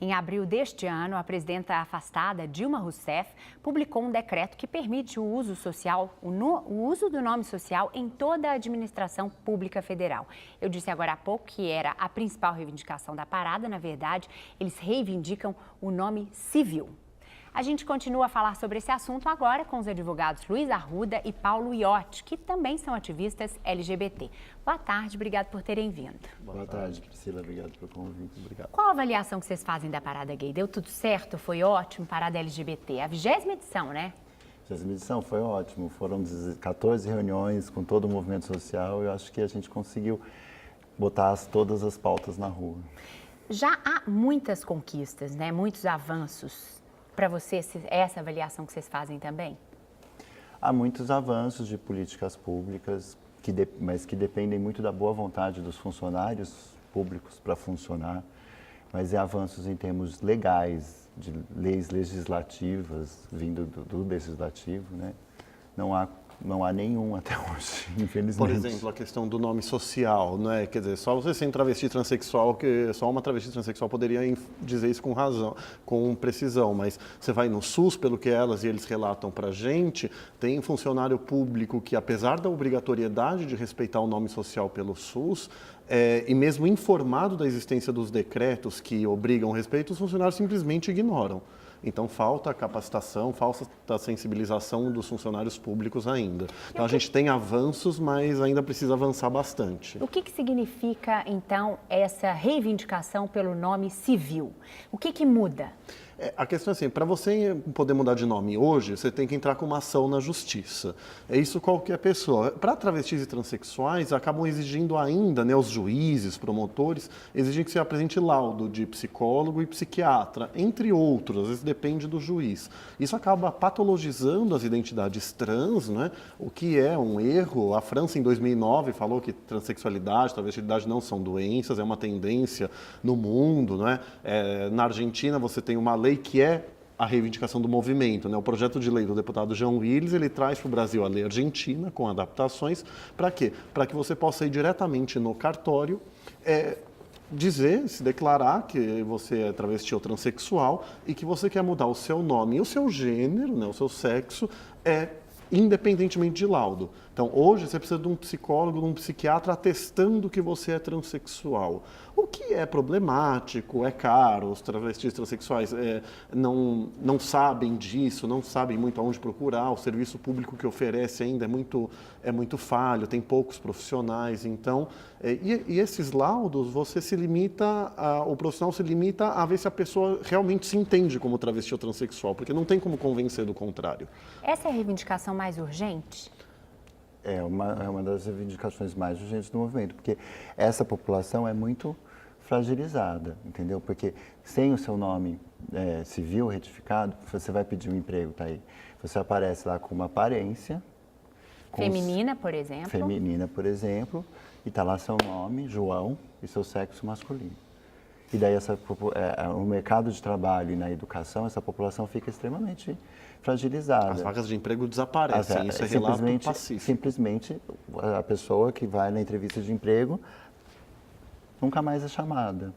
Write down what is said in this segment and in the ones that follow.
Em abril deste ano, a presidenta afastada Dilma Rousseff publicou um decreto que permite o uso do nome social em toda a administração pública federal. Eu disse agora há pouco que era a principal reivindicação da parada. Na verdade, eles reivindicam o nome civil. A gente continua a falar sobre esse assunto agora com os advogados Luiz Arruda e Paulo Iotti, que também são ativistas LGBT. Boa tarde, obrigado por terem vindo. Boa tarde, Priscila, obrigado pelo convite, obrigado. Qual a avaliação que vocês fazem da Parada Gay? Deu tudo certo? Foi ótimo? Parada LGBT, a 20ª edição, né? A 20ª edição foi ótimo, foram 14 reuniões com todo o movimento social e eu acho que a gente conseguiu botar todas as pautas na rua. Já há muitas conquistas, né? Muitos avanços. Para você, essa avaliação que vocês fazem também? Há muitos avanços de políticas públicas, mas que dependem muito da boa vontade dos funcionários públicos para funcionar, mas avanços em termos legais, de leis legislativas, vindo do legislativo, né? Não há nenhum até hoje, infelizmente. Por exemplo, a questão do nome social, né? Quer dizer, só você sendo travesti transexual, que só uma travesti transexual poderia dizer isso com razão, com precisão, mas você vai no SUS, pelo que elas e eles relatam pra gente, tem funcionário público que, apesar da obrigatoriedade de respeitar o nome social pelo SUS, e mesmo informado da existência dos decretos que obrigam o respeito, os funcionários simplesmente ignoram. Então, falta capacitação, falta a sensibilização dos funcionários públicos ainda. Então, a gente tem avanços, mas ainda precisa avançar bastante. O que significa, então, essa reivindicação pelo nome civil? O que muda? A questão é assim, para você poder mudar de nome hoje, você tem que entrar com uma ação na justiça. É isso qualquer pessoa. Para travestis e transexuais, acabam exigindo ainda, né, os juízes, promotores, exigem que você apresente laudo de psicólogo e psiquiatra, entre outros, às vezes depende do juiz. Isso acaba patologizando as identidades trans, né, o que é um erro. A França, em 2009, falou que transexualidade, travestilidade não são doenças, é uma tendência no mundo, né? Na Argentina, você tem uma lei que é a reivindicação do movimento, né? O projeto de lei do deputado João Willis, ele traz para o Brasil a lei argentina, com adaptações, para quê? Para que você possa ir diretamente no cartório, se declarar que você é travesti ou transexual e que você quer mudar o seu nome e o seu gênero, né? O seu sexo, independentemente de laudo. Então, hoje você precisa de um psicólogo, de um psiquiatra atestando que você é transexual. O que é problemático, é caro, os travestis transexuais não sabem disso, não sabem muito aonde procurar, o serviço público que oferece ainda é muito falho, tem poucos profissionais. Então, e esses laudos, o profissional se limita a ver se a pessoa realmente se entende como travesti ou transexual, porque não tem como convencer do contrário. Essa é a reivindicação mais urgente? É uma das reivindicações mais urgentes do movimento, porque essa população é muito fragilizada, entendeu? Porque sem o seu nome civil retificado, você vai pedir um emprego, tá aí. Você aparece lá com uma aparência... Feminina, por exemplo. Feminina, por exemplo, e está lá seu nome, João, e seu sexo masculino. E daí no mercado de trabalho e na educação, essa população fica extremamente fragilizada. As vagas de emprego desaparecem, isso é relato pacífico. Simplesmente a pessoa que vai na entrevista de emprego nunca mais é chamada.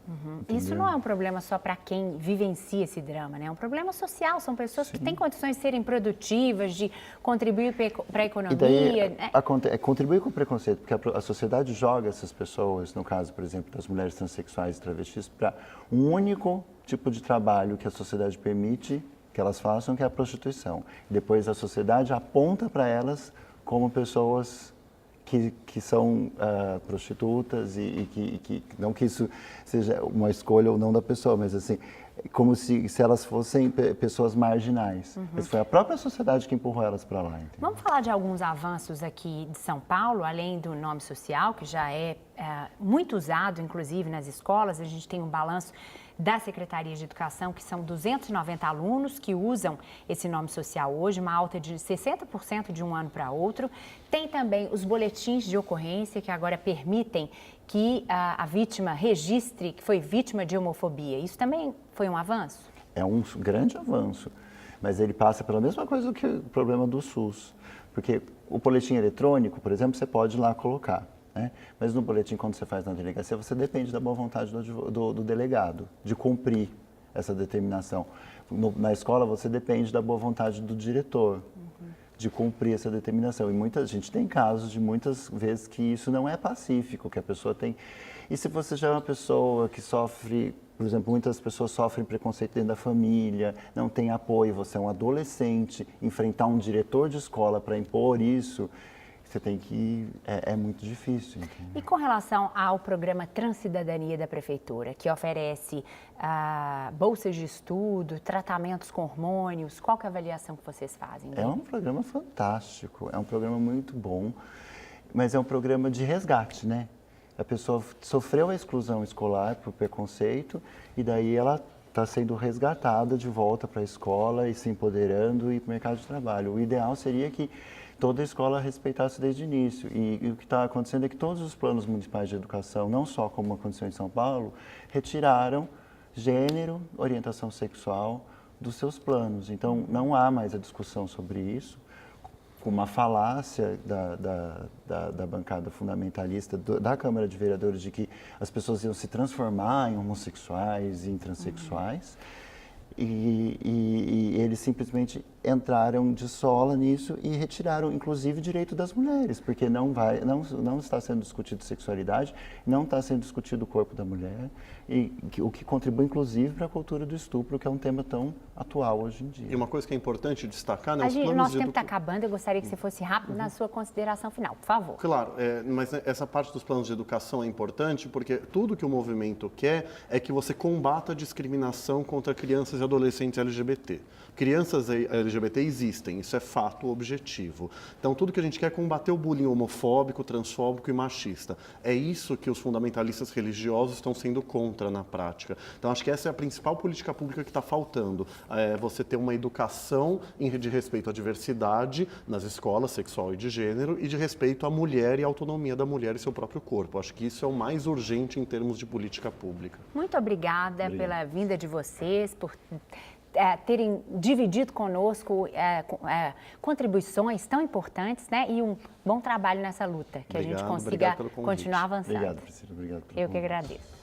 Isso não é um problema só para quem vivencia esse drama, né? É um problema social, são pessoas que têm condições de serem produtivas, de contribuir para a economia. E daí, contribuir com o preconceito, porque a sociedade joga essas pessoas, no caso, por exemplo, das mulheres transexuais e travestis, para um único tipo de trabalho que a sociedade permite que elas façam, que é a prostituição. Depois a sociedade aponta para elas como pessoas que são prostitutas e que não que isso seja uma escolha ou não da pessoa, mas assim, como se elas fossem pessoas marginais. Mas foi a própria sociedade que empurrou elas para lá. Entendeu? Vamos falar de alguns avanços aqui de São Paulo, além do nome social, que já é muito usado, inclusive, nas escolas. A gente tem um balanço da Secretaria de Educação, que são 290 alunos que usam esse nome social hoje, uma alta de 60% de um ano para outro. Tem também os boletins de ocorrência, que agora permitem que a vítima registre que foi vítima de homofobia. Isso também foi um avanço? É um grande avanço, mas ele passa pela mesma coisa que o problema do SUS. Porque o boletim eletrônico, por exemplo, você pode ir lá colocar. Né? Mas no boletim, quando você faz na delegacia, você depende da boa vontade do delegado, de cumprir essa determinação. Na escola, você depende da boa vontade do diretor, de cumprir essa determinação. E muita gente tem casos de muitas vezes que isso não é pacífico, que a pessoa tem... E se você já é uma pessoa que sofre, por exemplo, muitas pessoas sofrem preconceito dentro da família, não tem apoio, você é um adolescente, enfrentar um diretor de escola para impor isso, você tem que... É muito difícil. Entendeu? E com relação ao programa Transcidadania da Prefeitura, que oferece bolsas de estudo, tratamentos com hormônios, qual que é a avaliação que vocês fazem? É um programa fantástico, é um programa muito bom, mas é um programa de resgate, né? A pessoa sofreu a exclusão escolar por preconceito e daí ela está sendo resgatada de volta para a escola e se empoderando e para o mercado de trabalho. O ideal seria que toda a escola respeitasse desde o início. E o que está acontecendo é que todos os planos municipais de educação, não só como aconteceu em São Paulo, retiraram gênero, orientação sexual dos seus planos. Então, não há mais a discussão sobre isso, com uma falácia da bancada fundamentalista da Câmara de Vereadores de que as pessoas iam se transformar em homossexuais e em transexuais. E eles simplesmente entraram de sola nisso e retiraram, inclusive, o direito das mulheres, porque não está sendo discutido sexualidade, não está sendo discutido o corpo da mulher, o que contribui, inclusive, para a cultura do estupro, que é um tema tão atual hoje em dia. E uma coisa que é importante destacar... Né, o nosso tempo está acabando, eu gostaria que você fosse rápido na sua consideração final, por favor. Claro, mas essa parte dos planos de educação é importante porque tudo que o movimento quer é que você combata a discriminação contra crianças e adolescentes LGBT. Crianças LGBT existem, isso é fato objetivo. Então, tudo que a gente quer é combater o bullying homofóbico, transfóbico e machista. É isso que os fundamentalistas religiosos estão sendo contra na prática. Então, acho que essa é a principal política pública que está faltando. Você ter uma educação de respeito à diversidade nas escolas, sexual e de gênero, e de respeito à mulher e à autonomia da mulher e seu próprio corpo. Acho que isso é o mais urgente em termos de política pública. Muito obrigada pela vinda de vocês, por terem dividido conosco contribuições tão importantes, né? E um bom trabalho nessa luta, que a gente consiga continuar avançando. Obrigado, Priscila. Obrigado pelo Eu que agradeço.